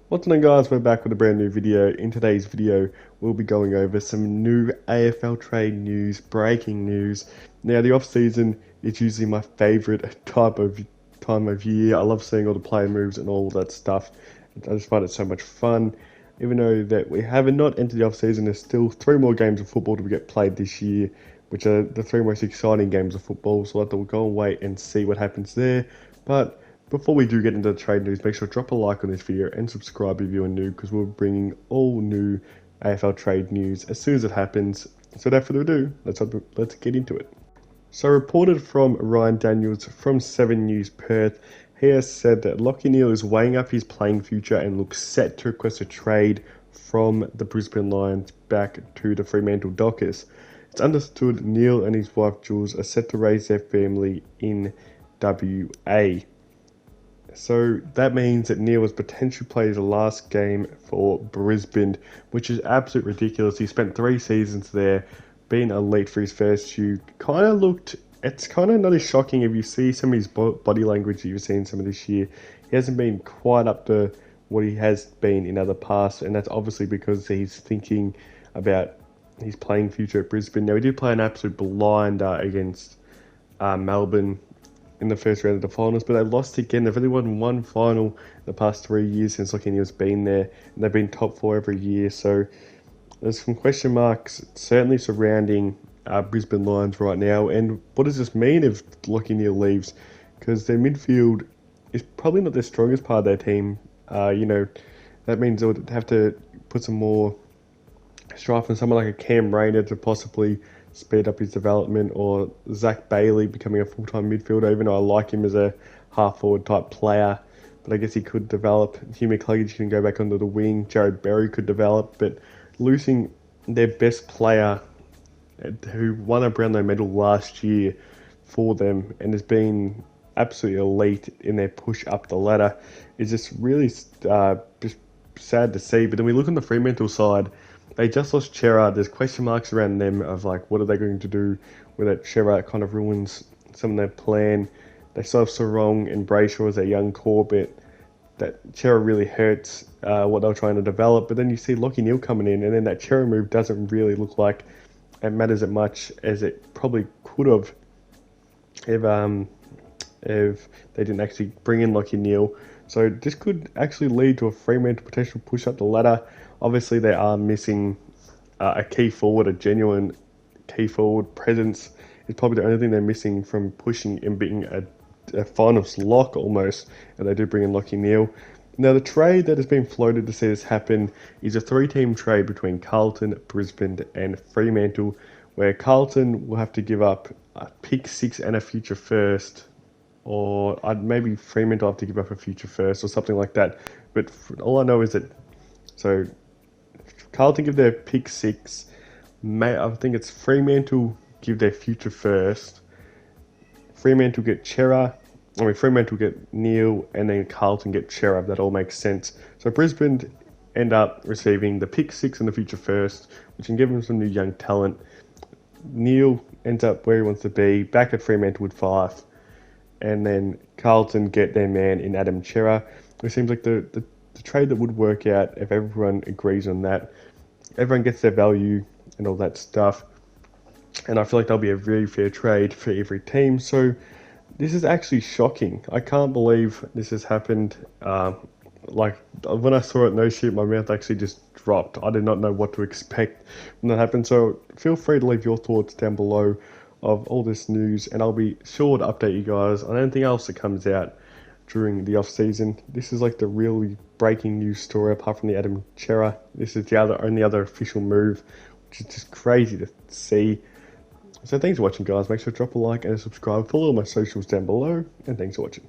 What's going on, guys? We're back with a brand new video. In today's video, we'll be going over some new AFL trade news, breaking news. Now, the off season is usually my favorite time of year. I love seeing all the player moves and all that stuff. I just find it so much fun. Even though that we haven't not entered the off season, there's still 3 more games of football to get played this year, which are the 3 most exciting games of football. So we'll have to go and wait and see what happens there. But before we do get into the trade news, make sure to drop a like on this video and subscribe if you're new, because we're bringing all new AFL trade news as soon as it happens. So without further ado, let's get into it. So reported from Ryan Daniels from 7 News Perth, he has said that Lachie NEALE is weighing up his playing future and looks set to request a trade from the Brisbane Lions back to the Fremantle Dockers. It's understood NEALE and his wife Jules are set to raise their family in WA. So that means that NEALE was potentially playing his last game for Brisbane, which is absolutely ridiculous. He spent 3 seasons there, being elite for his first few. It's kind of not as shocking if you see some of his body language that you've seen some of this year. He hasn't been quite up to what he has been in other past, and that's obviously because he's thinking about his playing future at Brisbane. Now, he did play an absolute blinder against Melbourne in the first round of the finals, but they lost again. They've only won one final in the past 3 years since Lachie NEALE's been there, and they've been top 4 every year. So there's some question marks certainly surrounding Brisbane Lions right now. And what does this mean if Lachie NEALE leaves? Because their midfield is probably not the strongest part of their team. That means they would have to put some more strife on someone like a Cam Rayner to possibly speed up his development, or Zach Bailey becoming a full-time midfielder, even though I like him as a half-forward type player. But I guess he could develop. Hugh McCluggage can go back onto the wing. Jared Berry could develop. But losing their best player, who won a Brownlow medal last year for them and has been absolutely elite in their push up the ladder, is just really just sad to see. But then we look on the Fremantle side. They just lost Chera. There's question marks around them of like, what are they going to do with that Chera? It kind of ruins some of their plan. They still have Sarong and Brayshaw as their young core, but that Chera really hurts what they're trying to develop. But then you see Lachie NEALE coming in, and then that Chera move doesn't really look like it matters as much as it probably could have if they didn't actually bring in Lachie NEALE. So this could actually lead to a Fremantle potential push up the ladder. Obviously, they are missing a key forward, a genuine key forward presence. Is probably the only thing they're missing from pushing and being a finals lock almost. And they do bring in Lachie NEALE. Now, the trade that has been floated to see this happen is a 3-team trade between Carlton, Brisbane, and Fremantle, where Carlton will have to give up a pick 6 and a future first. Or maybe Fremantle have to give up a future first or something like that. But all I know is that, so Carlton give their pick 6. I think it's Fremantle give their future first. Fremantle get Fremantle get NEALE, and then Carlton get Chera. That all makes sense. So Brisbane end up receiving the pick 6 and the future first, which can give them some new young talent. NEALE ends up where he wants to be, back at Fremantle with 5. And then Carlton get their man in Adam Chera. It seems like the trade that would work out if everyone agrees on that. Everyone gets their value and all that stuff. And I feel like that'll be a very fair trade for every team. So this is actually shocking. I can't believe this has happened. Like when I saw it, no shit, my mouth actually just dropped. I did not know what to expect when that happened. So feel free to leave your thoughts down below of all this news, and I'll be sure to update you guys on anything else that comes out during the off season. This is like the really breaking news story, apart from the Adam Chera. This is the only other official move, which is just crazy to see. So thanks for watching, guys. Make sure to drop a like and a subscribe. Follow all my socials down below, and thanks for watching.